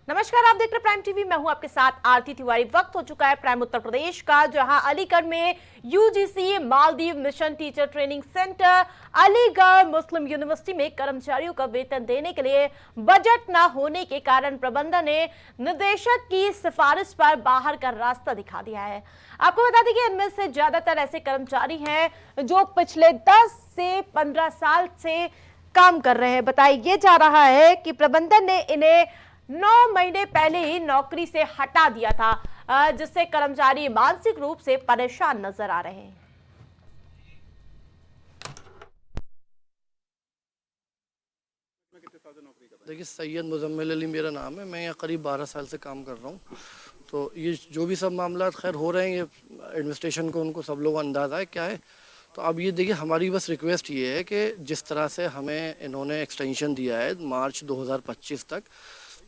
नमस्कार, आप देख रहे प्राइम टीवी। मैं हूं आपके साथ आरती तिवारी। वक्त हो चुका है प्राइम उत्तर प्रदेश का, जहां अलीगढ़ में UGC Malaviya mission teacher training centre Aligarh Muslim University में कर्मचारियों का वेतन देने के लिए बजट न होने के कारण प्रबंधन ने निदेशक की सिफारिश पर बाहर का रास्ता दिखा दिया है। आपको बता दें कि इनमें से ज्यादातर ऐसे कर्मचारी हैं जो पिछले 10 से 15 साल से काम कर रहे हैं। बताया जा रहा है कि प्रबंधन ने इन्हें 9 महीने पहले ही नौकरी से हटा दिया था, जिससे कर्मचारी मानसिक रूप से परेशान नजर आ रहे हैं। देखिए, सैयद मुजम्मिल अली मेरा नाम है। मैं यहाँ करीब 12 साल से काम कर रहा हूँ। तो ये जो भी सब मामला खैर हो रहे हैं, ये एडमिनिस्ट्रेशन को उनको सब लोगों को अंदाज़ा है क्या है। तो अब ये देखिए, हमारी बस रिक्वेस्ट ये है कि जिस तरह से हमें इन्होंने एक्सटेंशन दिया है मार्च 2025 तक,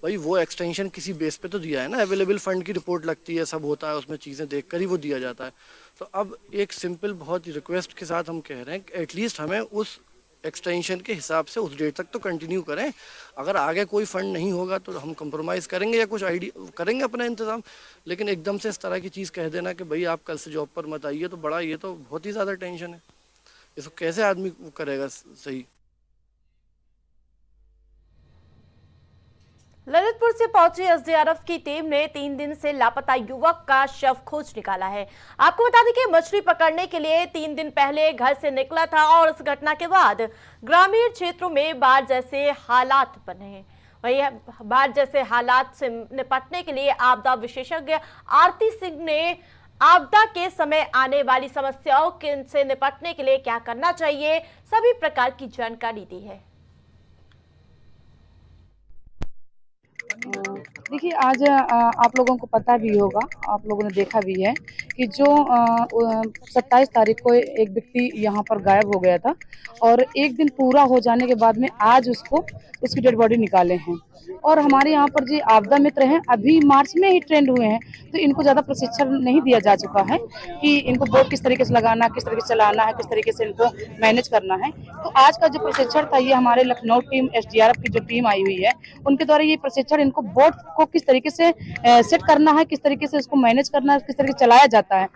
भाई वो एक्सटेंशन किसी बेस पे तो दिया है ना। अवेलेबल फंड की रिपोर्ट लगती है, सब होता है, उसमें चीज़ें देख कर ही वो दिया जाता है। तो अब एक सिंपल बहुत रिक्वेस्ट के साथ हम कह रहे हैं कि एटलीस्ट हमें उस एक्सटेंशन के हिसाब से उस डेट तक तो कंटिन्यू करें। अगर आगे कोई फंड नहीं होगा तो हम कंप्रोमाइज़ करेंगे या कुछ आइडिया करेंगे अपना इंतज़ाम। लेकिन एकदम से इस तरह की चीज़ कह देना कि भाई आप कल से जॉब पर मत आइए, तो बड़ा ये तो बहुत ही ज़्यादा टेंशन है। इसको कैसे आदमी करेगा सही। ललितपुर से पहुंची एसडीआरएफ की टीम ने 3 दिन से लापता युवक का शव खोज निकाला है। आपको बता दें कि मछली पकड़ने के लिए 3 दिन पहले घर से निकला था और इस घटना के बाद ग्रामीण क्षेत्रों में बाढ़ जैसे हालात बने हैं। वही बाढ़ जैसे हालात से निपटने के लिए आपदा विशेषज्ञ आरती सिंह ने आपदा के समय आने वाली समस्याओं से निपटने के लिए क्या करना चाहिए, सभी प्रकार की जानकारी दी है। देखिए, आज आप लोगों को पता भी होगा, आप लोगों ने देखा भी है कि जो 27 तारीख को एक व्यक्ति यहाँ पर गायब हो गया था और एक दिन पूरा हो जाने के बाद में आज उसकी डेड बॉडी निकाले हैं। और हमारे यहाँ पर जो आपदा मित्र हैं अभी मार्च में ही ट्रेंड हुए हैं, तो इनको ज़्यादा प्रशिक्षण नहीं दिया जा चुका है कि इनको बोट किस तरीके से लगाना, किस तरीके से चलाना है, किस तरीके से इनको मैनेज करना है। तो आज का जो प्रशिक्षण था, ये हमारे लखनऊ टीम एसडीआरएफ की जो टीम आई हुई है उनके द्वारा ये प्रशिक्षण इनको बोट को किस तरीके से सेट करना है, किस तरीके से उसको मैनेज करना है, किस तरीके से चलाया जाता है,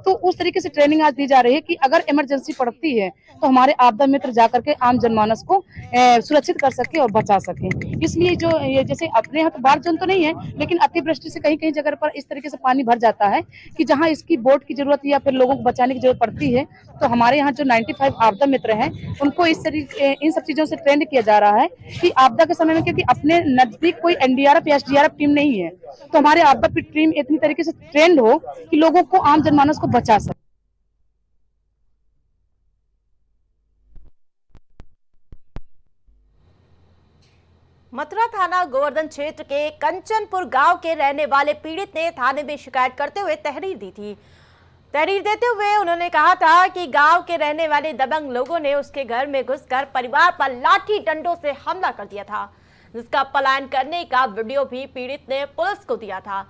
तो उस तरीके से ट्रेनिंग आज दी जा रही है कि अगर इमरजेंसी पड़ती है तो हमारे आपदा मित्र जाकर के आम जनमानस को सुरक्षित कर सके और बचा सके। इसलिए जो ये जैसे अपने यहाँ तो बाढ़ जोन तो नहीं है, लेकिन अतिवृष्टि से कहीं कहीं जगह पर इस तरीके से पानी भर जाता है कि जहाँ इसकी बोट की जरूरत या फिर लोगों को बचाने की जरूरत पड़ती है, तो हमारे यहाँ जो 95 आपदा मित्र हैं उनको इस तरीके इन सब चीजों से ट्रेंड किया जा रहा है कि आपदा के समय में, क्योंकि अपने नजदीक कोई एनडीआरएफ या एसडीआरएफ टीम नहीं है, तो हमारे आपदा की टीम इतनी तरीके से ट्रेंड हो कि लोगों को, आम जनमानस को बचा सके। मथुरा थाना गोवर्धन क्षेत्र के कंचनपुर गांव के रहने वाले पीड़ित ने थाने में शिकायत करते हुए तहरीर दी थी। तहरीर देते हुए उन्होंने कहा था कि गांव के रहने वाले दबंग लोगों ने उसके घर में घुसकर परिवार पर लाठी डंडों से हमला कर दिया था, जिसका पलायन करने का वीडियो भी पीड़ित ने पुलिस को दिया था।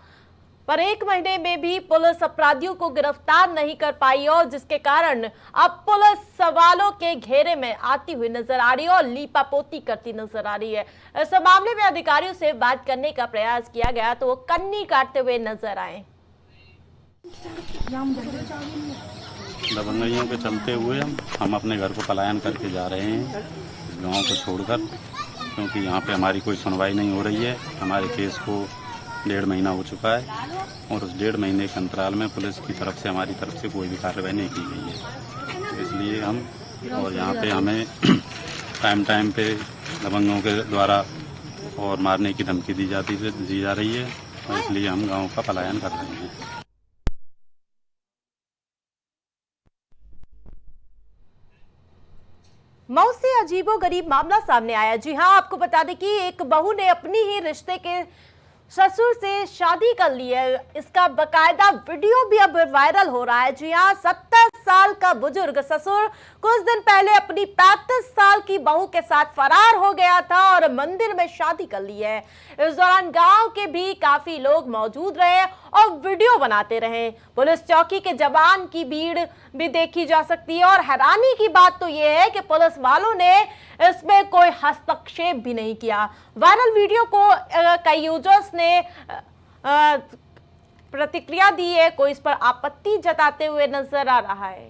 पर 1 महीने में भी पुलिस अपराधियों को गिरफ्तार नहीं कर पाई और जिसके कारण अब पुलिस सवालों के घेरे में आती हुई नजर आ रही है और लीपापोती करती नजर आ रही है। इस मामले में अधिकारियों से बात करने का प्रयास किया गया तो वो कन्नी काटते हुए नजर आए। दबंगइयों के चलते हुए हम अपने घर को पलायन करके जा रहे हैं इस गांव को छोड़कर, क्योंकि यहाँ पे हमारी कोई सुनवाई नहीं हो रही है। हमारे केस को 1.5 महीना हो चुका है और उस 1.5 महीने के अंतराल में पुलिस की तरफ से, हमारी तरफ से कोई भी कार्रवाई नहीं की गई है। तो इसलिए हम, और यहाँ पे हमें टाइम पे दबंगों के द्वारा और मारने की धमकी दी जा रही है, और इसलिए हम गाँव का पलायन कर रहे हैं। मऊ से अजीबोगरीब मामला सामने आया। जी हां, आपको बता दें कि एक बहू ने अपनी ही रिश्ते के ससुर से शादी कर ली है। इसका बकायदा वीडियो भी अब वायरल हो रहा है। जी हाँ, 70 साल का बुजुर्ग ससुर कुछ दिन पहले अपनी 35 साल की बहू के साथ फरार हो गया था और मंदिर में शादी कर ली है। इस दौरान गांव के भी काफी लोग मौजूद रहे और वीडियो बनाते रहे। पुलिस चौकी के जवान की भीड़ भी देखी जा सकती है और हैरानी की बात तो यह है कि पुलिस वालों ने इसमें कोई हस्तक्षेप भी नहीं किया। वायरल वीडियो को कई यूजर्स ने प्रतिक्रिया दी है, कोई इस पर आपत्ति जताते हुए नजर आ रहा है।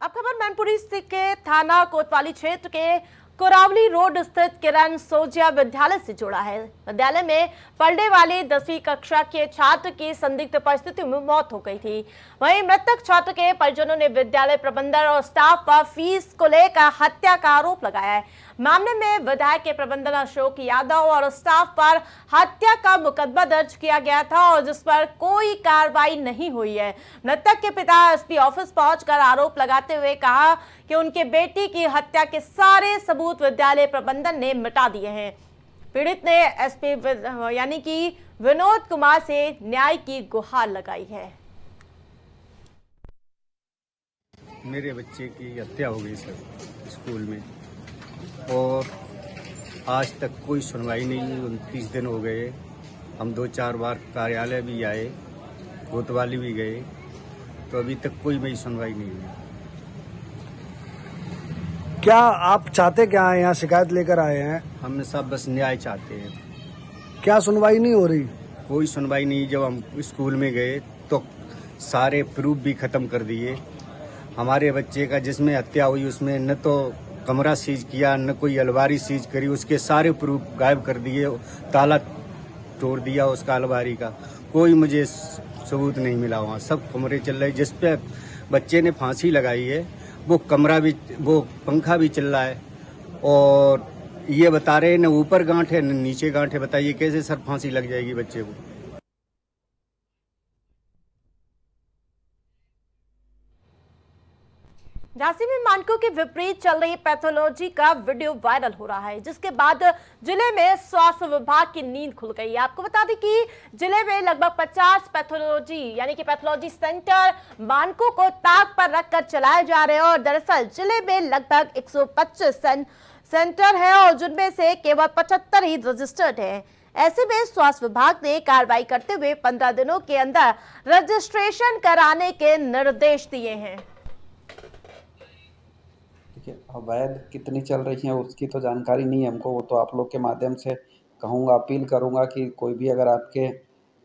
अब खबर मैनपुरी के थाना कोतवाली क्षेत्र के कोरावली रोड स्थित किरण सोजिया विद्यालय से जुड़ा है। विद्यालय में पढ़ने वाले 10वीं कक्षा के छात्र की संदिग्ध परिस्थिति में मौत हो गई थी। वहीं मृतक छात्र के परिजनों ने विद्यालय प्रबंधन और स्टाफ पर फीस को लेकर हत्या का आरोप लगाया है। मामले में विधायक के प्रबंधन अशोक यादव और स्टाफ पर हत्या का मुकदमा दर्ज किया गया था और जिस पर कोई कार्रवाई नहीं हुई है। मृतक के पिता एसपी ऑफिस पहुंचकर आरोप लगाते हुए कहा कि उनके बेटी की हत्या के सारे सबूत विद्यालय प्रबंधन ने मिटा दिए हैं। पीड़ित ने एसपी यानी कि विनोद कुमार से न्याय की गुहार लगाई है। मेरे बच्चे की हत्या हो गई सर स्कूल में और आज तक कोई सुनवाई नहीं हुई। 29 दिन हो गए। हम 2-4 बार कार्यालय भी आए, कोतवाली भी गए, तो अभी तक कोई मेरी सुनवाई नहीं हुई। क्या आप चाहते क्या हैं? यहाँ शिकायत लेकर आए हैं। हम सब बस न्याय चाहते हैं। क्या सुनवाई नहीं हो रही? कोई सुनवाई नहीं। जब हम स्कूल में गए तो सारे प्रूफ भी खत्म कर दिए। हमारे बच्चे का जिसमें हत्या हुई उसमें न तो कमरा सीज किया न कोई अलमारी सीज करी, उसके सारे प्रूफ गायब कर दिए, ताला तोड़ दिया उसका अलमारी का। कोई मुझे सबूत नहीं मिला। वहाँ सब कमरे चल रहे। जिस पे बच्चे ने फांसी लगाई है वो कमरा भी, वो पंखा भी चल रहा है और ये बता रहे हैं न ऊपर गांठ है न नीचे गांठ है। बताइए कैसे सर फांसी लग जाएगी बच्चे को? झांसी में मानकों के विपरीत चल रही पैथोलॉजी का वीडियो वायरल हो रहा है, जिसके बाद जिले में स्वास्थ्य विभाग की नींद खुल गई है। आपको बता दें कि जिले में लगभग 50 पैथोलॉजी यानी कि पैथोलॉजी सेंटर मानकों को ताक पर रखकर चलाए जा रहे हैं और दरअसल जिले में लगभग 125 सेंटर है और जिनमें से केवल 75 ही रजिस्टर्ड है। ऐसे में स्वास्थ्य विभाग ने कार्रवाई करते हुए 15 दिनों के अंदर रजिस्ट्रेशन कराने के निर्देश दिए हैं। अवैध कितनी चल रही है उसकी तो जानकारी नहीं है हमको। वो तो आप लोग के माध्यम से कहूँगा, अपील करूँगा कि कोई भी अगर आपके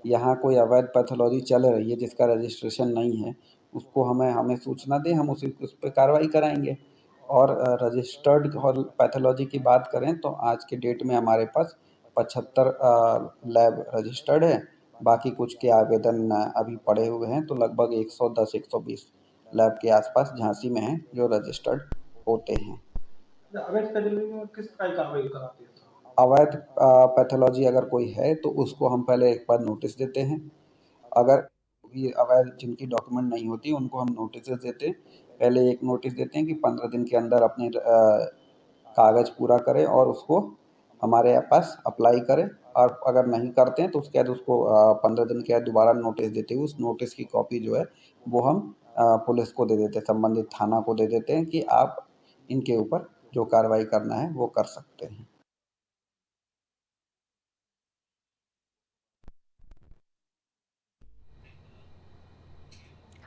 यहाँ कोई अवैध पैथोलॉजी चल रही है जिसका रजिस्ट्रेशन नहीं है उसको हमें सूचना दें, हम उस पर कार्रवाई कराएंगे। और रजिस्टर्ड और पैथोलॉजी की बात करें तो आज के डेट में हमारे पास 75 लैब रजिस्टर्ड है। बाकी कुछ के आवेदन अभी पड़े हुए हैं, तो लगभग 110-120 लैब के आसपास झांसी में हैं जो रजिस्टर्ड होते हैं। अवैध पैथोलॉजी में किस तरह की कार्रवाई कराते हैं? अवैध पैथोलॉजी अगर कोई है तो उसको हम पहले एक बार नोटिस देते हैं। अगर भी अवैध जिनकी डॉक्यूमेंट नहीं होती उनको हम नोटिस देते हैं। पहले एक नोटिस देते हैं कि 15 दिन के अंदर अपने कागज़ पूरा करें और उसको हमारे पास अप्लाई करें। और अगर नहीं करते हैं तो उसके बाद उसको 15 दिन के बाद दोबारा नोटिस देते हुए उस नोटिस की कॉपी जो है वो हम पुलिस को दे देते हैं, संबंधित थाना को दे देते हैं कि आप इनके ऊपर जो कार्रवाई करना है वो कर सकते हैं।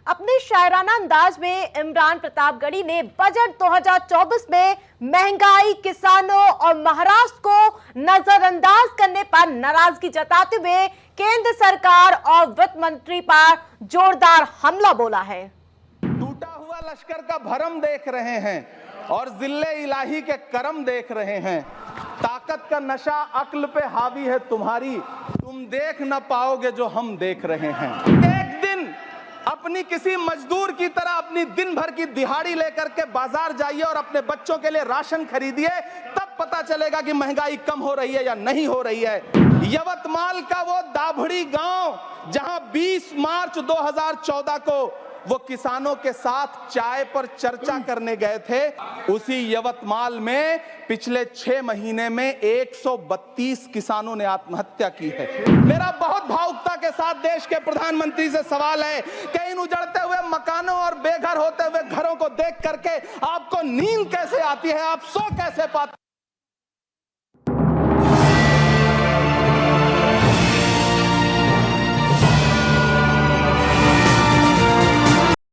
अपने शायराना अंदाज में इमरान प्रतापगढ़ी ने बजट 2024 में महंगाई, किसानों और महाराष्ट्र को नजरअंदाज करने पर नाराजगी जताते हुए केंद्र सरकार और वित्त मंत्री पर जोरदार हमला बोला है। टूटा हुआ लश्कर का भरम देख रहे हैं और जिल्ले इलाही के करम देख रहे हैं। ताकत का नशा अक्ल पे हावी है तुम्हारी, तुम देख न पाओगे जो हम देख रहे हैं। एक दिन अपनी किसी मजदूर की तरह अपनी दिन भर की दिहाड़ी लेकर के बाजार जाइए और अपने बच्चों के लिए राशन खरीदिए, तब पता चलेगा कि महंगाई कम हो रही है या नहीं हो रही है। यवतमाल का वो दाभड़ी गांव जहां 20 मार्च 2014 को वो किसानों के साथ चाय पर चर्चा करने गए थे, उसी यवतमाल में पिछले 6 महीने में 132 किसानों ने आत्महत्या की है। मेरा बहुत भावुकता के साथ देश के प्रधानमंत्री से सवाल है कि इन उजड़ते हुए मकानों और बेघर होते हुए घरों को देख करके आपको नींद कैसे आती है, आप सो कैसे पाते